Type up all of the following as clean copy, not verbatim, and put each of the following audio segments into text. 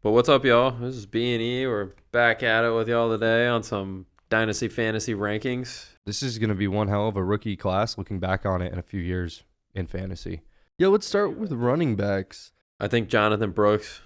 But what's up, y'all? This is B&E. We're back at it with y'all today on some Dynasty Fantasy rankings. This is going to be one hell of a rookie class looking back on it in a few years in fantasy. Yeah, let's start with running backs. I think Jonathan Brooks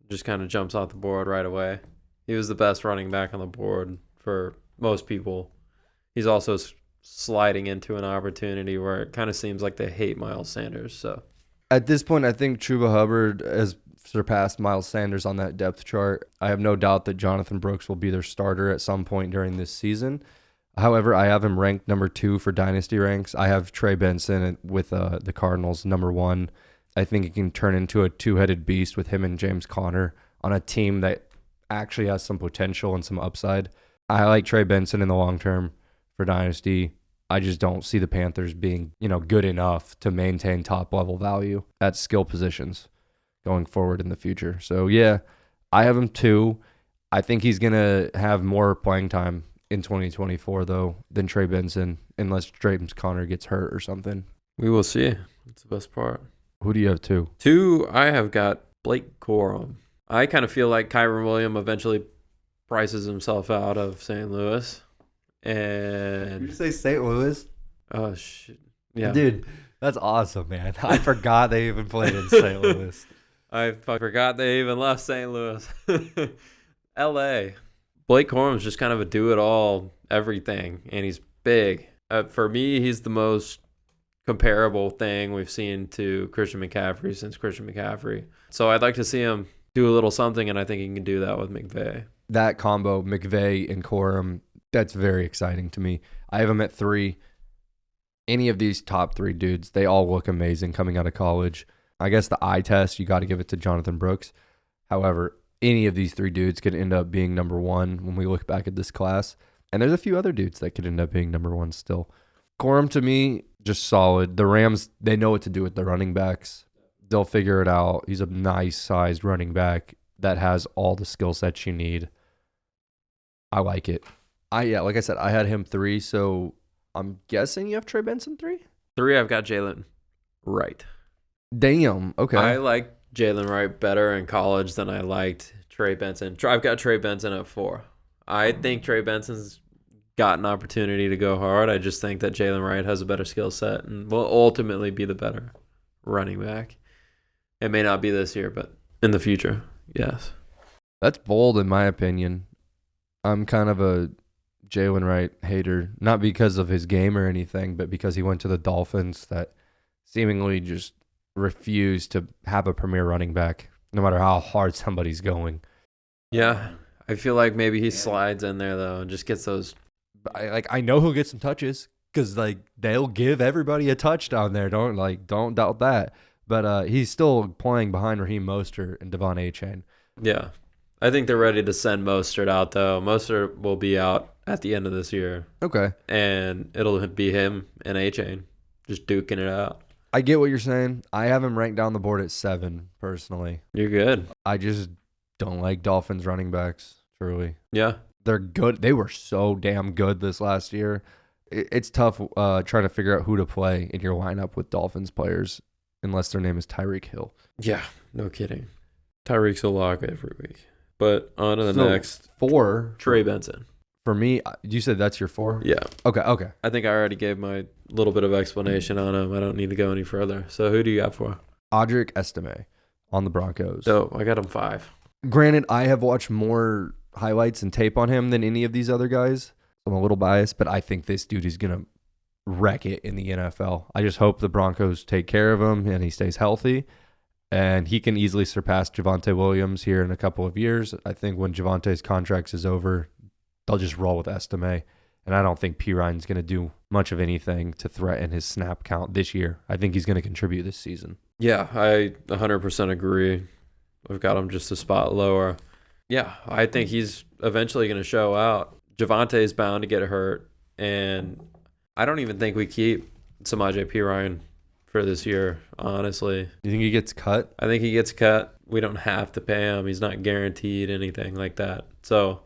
just kind of jumps off the board right away. He was the best running back on the board for most people. He's also sliding into an opportunity where it kind of seems like they hate Miles Sanders. So At this point, I think Chuba Hubbard has surpassed Miles Sanders on that depth chart. I have no doubt that Jonathan Brooks will be their starter at some point during this season. However, I have him ranked number 2 for Dynasty ranks. I have Trey Benson with the Cardinals number 1. I think he can turn into a two-headed beast with him and James Conner on a team that actually has some potential and some upside. I like Trey Benson in the long term for Dynasty. I just don't see the Panthers being, good enough to maintain top-level value at skill positions going forward in the future. So, yeah, I have him 2. I think he's going to have more playing time in 2024, though, than Trey Benson, unless James Conner gets hurt or something. we will see. That's the best part. Who do you have 2? 2, I have got Blake Corum. I kind of feel like Kyron Williams eventually prices himself out of St. Louis. Did you And, say St. Louis? oh, shit. Yeah. Dude, that's awesome, man. I forgot they even played in St. Louis. I forgot they even left St. Louis. L.A. Blake Corm's just kind of a do-it-all everything, and he's big. For me, he's the most comparable thing we've seen to Christian McCaffrey since Christian McCaffrey. So I'd like to see him do a little something, and I think he can do that with McVay. That combo, McVay and Corum, that's very exciting to me. I have him at 3. Any of these top 3 dudes, they all look amazing coming out of college. I guess the eye test, you got to give it to Jonathan Brooks. However, any of these 3 dudes could end up being number 1 when we look back at this class. And there's a few other dudes that could end up being number 1 still. Corum, to me, just solid. The Rams, they know what to do with the running backs. They'll figure it out. He's a nice-sized running back that has all the skill sets you need. I like it. Like I said, I had him 3, so I'm guessing you have Trey Benson 3? 3, I've got Jaylen Wright. Damn, okay. I like Jaylen Wright better in college than I liked Trey Benson. I've got Trey Benson at 4. I think Trey Benson's got an opportunity to go hard. I just think that Jaylen Wright has a better skill set and will ultimately be the better running back. It may not be this year, but in the future, yes. That's bold in my opinion. I'm kind of a Jaylen Wright hater, not because of his game or anything, but because he went to the Dolphins that seemingly just refused to have a premier running back, no matter how hard somebody's going. Yeah, I feel like maybe he slides in there, though, and just gets those. I know he'll get some touches because they'll give everybody a touchdown there. Don't doubt that. But he's still playing behind Raheem Mostert and Devon Achane. Yeah, I think they're ready to send Mostert out, though. Mostert will be out at the end of this year. Okay. And it'll be him and Achane just duking it out. I get what you're saying. I have him ranked down the board at 7, personally. You're good. I just don't like Dolphins running backs, truly. Yeah. They're good. They were so damn good this last year. It's tough trying to figure out who to play in your lineup with Dolphins players, unless their name is Tyreek Hill. Yeah, no kidding. Tyreek's a lock every week. But on to the next. 4. Trey Benson. For me, you said that's your 4? Yeah. Okay. I think I already gave my little bit of explanation on him. I don't need to go any further. So who do you got for? Audric Estime on the Broncos. So I got him 5. Granted, I have watched more highlights and tape on him than any of these other guys. I'm a little biased, but I think this dude is going to wreck it in the NFL. I just hope the Broncos take care of him and he stays healthy. And he can easily surpass Javonte Williams here in a couple of years. I think when Javonte's contract is over, they'll just roll with Estime. And I don't think P. Ryan's going to do much of anything to threaten his snap count this year. I think he's going to contribute this season. Yeah, I 100% agree. I've got him just a spot lower. Yeah, I think he's eventually going to show out. Javonte's bound to get hurt. And I don't even think we keep Samaje Perine for this year, honestly. You think he gets cut? I think he gets cut. We don't have to pay him. He's not guaranteed anything like that. So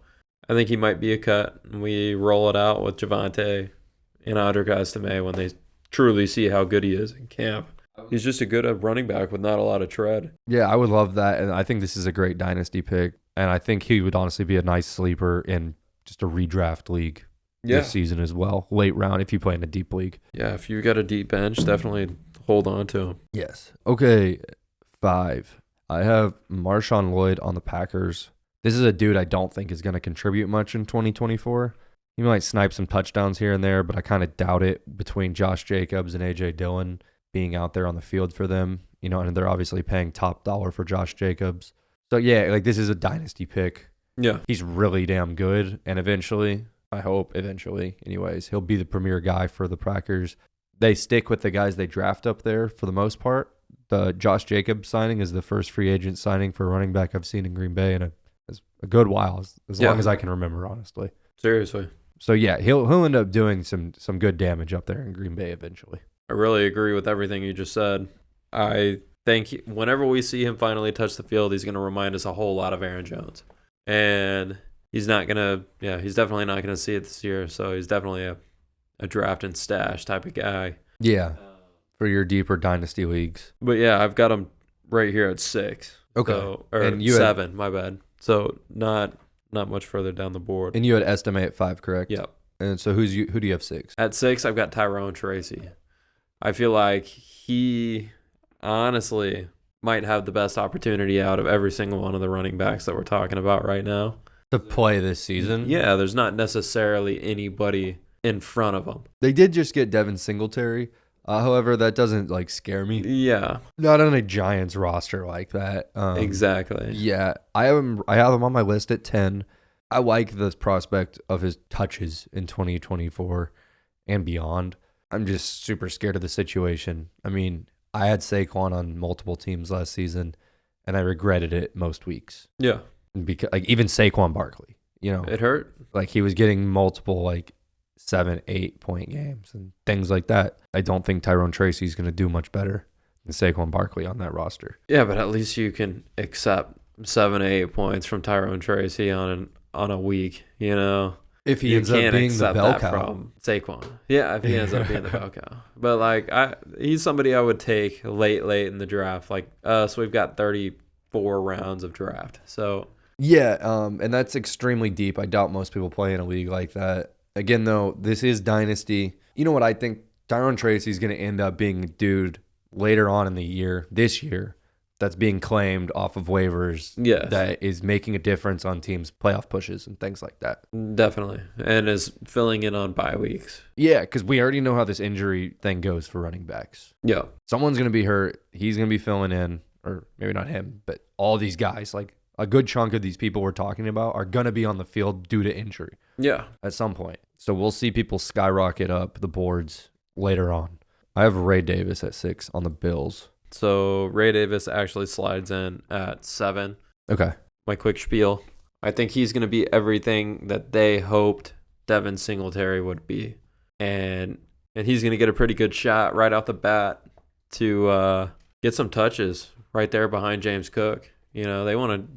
I think he might be a cut. And we roll it out with Javonte and Audric Estime when they truly see how good he is in camp. He's just a good running back with not a lot of tread. Yeah, I would love that. And I think this is a great dynasty pick. And I think he would honestly be a nice sleeper in just a redraft league this season as well. Late round if you play in a deep league. Yeah, if you got a deep bench, definitely hold on to him. Yes. Okay, 5. I have Marshon Lloyd on the Packers. This is a dude I don't think is going to contribute much in 2024. He might snipe some touchdowns here and there, but I kind of doubt it between Josh Jacobs and A.J. Dillon being out there on the field for them. You know, and they're obviously paying top dollar for Josh Jacobs. So, yeah, like this is a dynasty pick. Yeah. He's really damn good, and eventually, I hope eventually, anyways, he'll be the premier guy for the Packers. They stick with the guys they draft up there for the most part. The Josh Jacobs signing is the first free agent signing for a running back I've seen in Green Bay in a good while, as long as I can remember, honestly. Seriously. So, yeah, he'll end up doing some good damage up there in Green Bay eventually. I really agree with everything you just said. I think whenever we see him finally touch the field, he's going to remind us a whole lot of Aaron Jones. And he's definitely not going to see it this year. So he's definitely a draft and stash type of guy. Yeah, for your deeper dynasty leagues. But yeah, I've got him right here at 6. Okay. So, or 7, my bad. So not much further down the board. And you had estimate at 5, correct? Yep. And so who do you have 6? At 6, I've got Tyrone Tracy. I feel like he honestly might have the best opportunity out of every single one of the running backs that we're talking about right now. To play this season? Yeah, there's not necessarily anybody in front of him. They did just get Devin Singletary. However, that doesn't like scare me. Yeah. Not on a Giants roster like that. Exactly. Yeah. I have him on my list at 10. I like the prospect of his touches in 2024 and beyond. I'm just super scared of the situation. I mean, I had Saquon on multiple teams last season, and I regretted it most weeks. Yeah. Because like even Saquon Barkley, you know, it hurt. Like he was getting multiple like 7-8 point games and things like that. I don't think Tyrone Tracy is going to do much better than Saquon Barkley on that roster. Yeah, but at least you can accept 7-8 points from Tyrone Tracy on a week, you know. If he ends up being the bell cow from Saquon. Yeah, if he ends up being the bell cow. But like he's somebody I would take late in the draft. Like us, we've got 34 rounds of draft. So yeah, and that's extremely deep. I doubt most people play in a league like that. Again, though, this is dynasty. You know what I think? Tyrone Tracy is going to end up being a dude later on in the year, this year, that's being claimed off of waivers. Yes. That is making a difference on teams' playoff pushes and things like that. Definitely. And is filling in on bye weeks. Yeah, because we already know how this injury thing goes for running backs. Yeah. Someone's going to be hurt. He's going to be filling in, or maybe not him, but all these guys, like a good chunk of these people we're talking about are going to be on the field due to injury. Yeah. At some point. So we'll see people skyrocket up the boards later on. I have Ray Davis at 6 on the Bills. So Ray Davis actually slides in at 7. Okay. My quick spiel. I think he's going to be everything that they hoped Devin Singletary would be. And he's going to get a pretty good shot right off the bat to get some touches right there behind James Cook. You know, they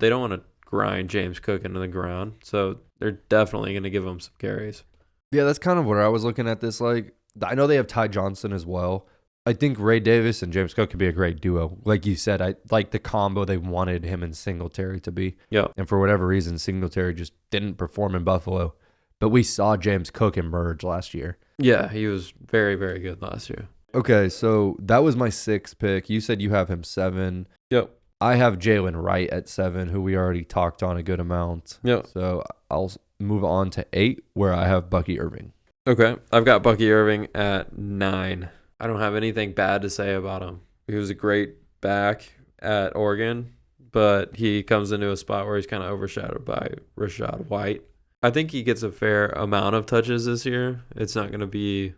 don't want to grind James Cook into the ground. So they're definitely going to give him some carries. Yeah, that's kind of where I was looking at this. Like, I know they have Ty Johnson as well. I think Ray Davis and James Cook could be a great duo. Like you said, I like the combo they wanted him and Singletary to be. Yeah. And for whatever reason, Singletary just didn't perform in Buffalo. But we saw James Cook emerge last year. Yeah, he was very, very good last year. Okay, so that was my 6th pick. You said you have him 7. Yep. I have Jaylen Wright at 7, who we already talked on a good amount. Yep. So I'll move on to 8, where I have Bucky Irving. Okay. I've got Bucky Irving at 9. I don't have anything bad to say about him. He was a great back at Oregon, but he comes into a spot where he's kind of overshadowed by Rachaad White. I think he gets a fair amount of touches this year. It's not going to be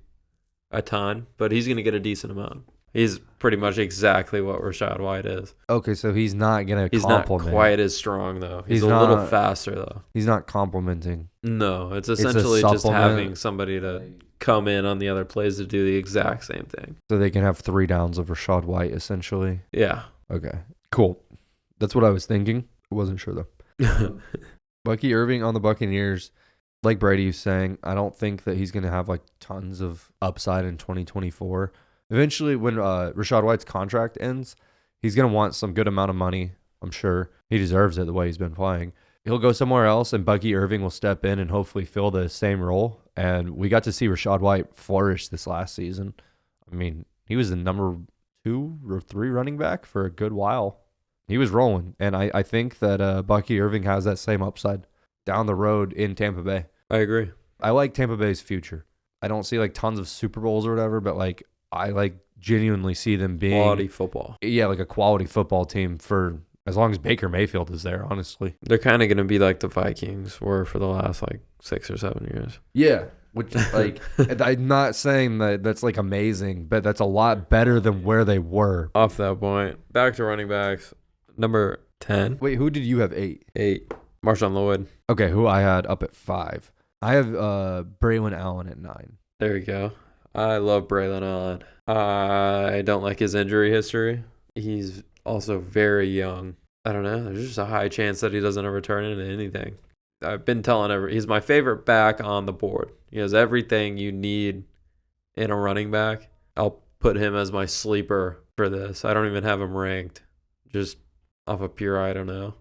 a ton, but he's going to get a decent amount. He's pretty much exactly what Rachaad White is. Okay, so he's not going to He's compliment. not quite as strong, though. He's a not, little faster, though. He's not complimenting. No, it's essentially just supplement. having somebody to come in on the other plays to do the exact same thing. So they can have 3 downs of Rachaad White, essentially. Yeah. Okay, cool. That's what I was thinking. I wasn't sure, though. Bucky Irving on the Buccaneers, like Brady was saying, I don't think that he's going to have like tons of upside in 2024. Eventually, when Rachaad White's contract ends, he's going to want some good amount of money. I'm sure he deserves it the way he's been playing. He'll go somewhere else, and Bucky Irving will step in and hopefully fill the same role. And we got to see Rachaad White flourish this last season. I mean, he was the number 2 or 3 running back for a good while. He was rolling, and I think that Bucky Irving has that same upside down the road in Tampa Bay. I agree. I like Tampa Bay's future. I don't see like tons of Super Bowls or whatever, but like I like genuinely see them being Quality football. Yeah, like a quality football team for as long as Baker Mayfield is there, honestly. They're kind of going to be like the Vikings were for the last like 6 or 7 years. Yeah, which like I'm not saying that that's like amazing, but that's a lot better than where they were. Off that point, back to running backs. Number 10. Wait, who did you have 8? 8. Marshon Lloyd. Okay, who I had up at 5. I have Braylon Allen at 9. There you go. I love Braylon Allen. I don't like his injury history. He's also very young. I don't know. There's just a high chance that he doesn't ever turn into anything. I've been telling he's my favorite back on the board. He has everything you need in a running back. I'll put him as my sleeper for this. I don't even have him ranked. Just off of pure, I don't know.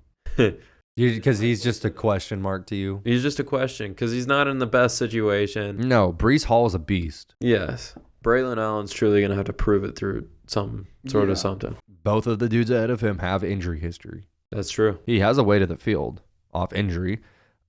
Because he's just a question mark to you? He's just a question because he's not in the best situation. No, Breece Hall is a beast. Yes. Braylon Allen's truly going to have to prove it through some sort of something. Both of the dudes ahead of him have injury history. That's true. He has a way to the field off injury.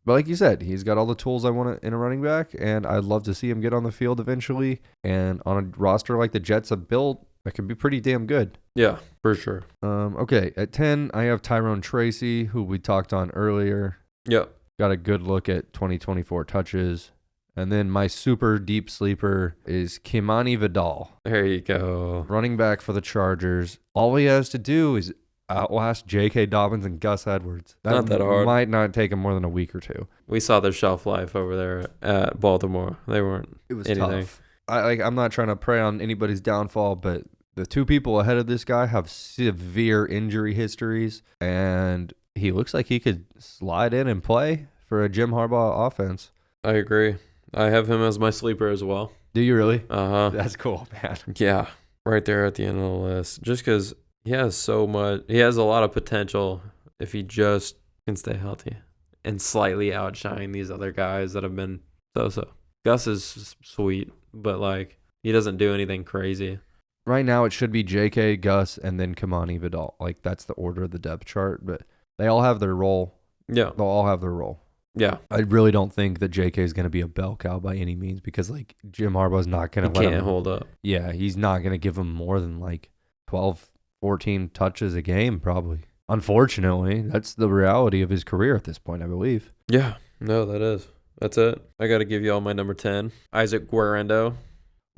But like you said, he's got all the tools I want in a running back, and I'd love to see him get on the field eventually. And on a roster like the Jets have built, that could be pretty damn good. Yeah, for sure. Okay, at 10, I have Tyrone Tracy, who we talked on earlier. Yep. Got a good look at 2024 touches. And then my super deep sleeper is Kimani Vidal. There you go. Running back for the Chargers. All he has to do is outlast J.K. Dobbins and Gus Edwards. Not that hard. Might not take him more than a week or 2. We saw their shelf life over there at Baltimore. They weren't It was anything. tough. I'm not trying to prey on anybody's downfall, but the 2 people ahead of this guy have severe injury histories, and he looks like he could slide in and play for a Jim Harbaugh offense. I agree. I have him as my sleeper as well. Do you really? Uh-huh. That's cool, man. Yeah, right there at the end of the list. Just because he has so much, he has a lot of potential if he just can stay healthy and slightly outshine these other guys that have been so-so. Gus is sweet, but like he doesn't do anything crazy. Right now it should be J.K., Gus, and then Kimani Vidal. Like that's the order of the depth chart, but they all have their role. Yeah. They'll all have their role. Yeah. I really don't think that J.K. is going to be a bell cow by any means because like Jim Harbaugh's not going to let him. Can't hold up. Yeah, he's not going to give him more than like 12, 14 touches a game probably. Unfortunately, that's the reality of his career at this point, I believe. Yeah. No, that is. That's it. I got to give you all my number 10. Isaac Guerendo.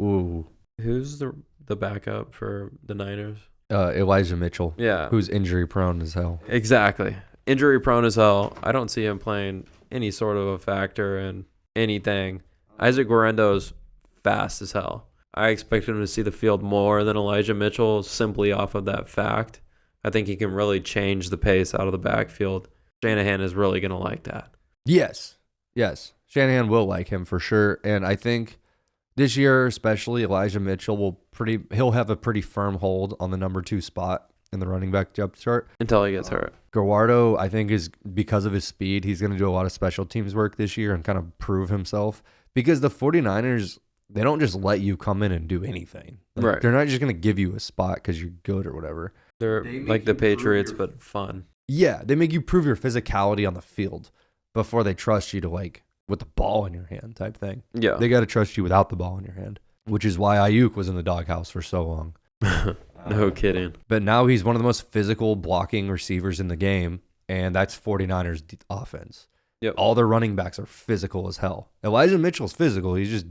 Ooh. Who's the backup for the Niners? Elijah Mitchell. Yeah. Who's injury prone as hell. Exactly. Injury prone as hell. I don't see him playing any sort of a factor in anything. Isaac Guerendo's fast as hell. I expect him to see the field more than Elijah Mitchell simply off of that fact. I think he can really change the pace out of the backfield. Shanahan is really going to like that. Yes. Shanahan will like him for sure. And I think this year, especially, Elijah Mitchell he'll have a pretty firm hold on the number 2 spot in the running back depth chart. Until he gets hurt. Guerendo, I think, is because of his speed, he's going to do a lot of special teams work this year and kind of prove himself. Because the 49ers, they don't just let you come in and do anything. Right. They're not just going to give you a spot because you're good or whatever. They're like the Patriots, but fun. Yeah, they make you prove your physicality on the field before they trust you to, like, with the ball in your hand type thing. Yeah. They got to trust you without the ball in your hand, which is why Ayuk was in the doghouse for so long. No kidding. But now he's one of the most physical blocking receivers in the game, and that's 49ers offense. Yep. All their running backs are physical as hell. Elijah Mitchell's physical. He's just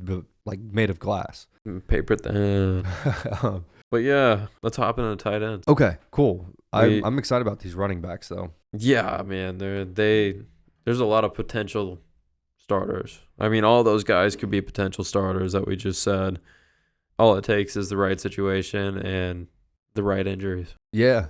like made of glass. Paper thin. But yeah, let's hop into the tight ends. Okay, cool. I'm excited about these running backs, though. Yeah, man. There's a lot of potential starters. I mean, all those guys could be potential starters that we just said. All it takes is the right situation and the right injuries. Yeah,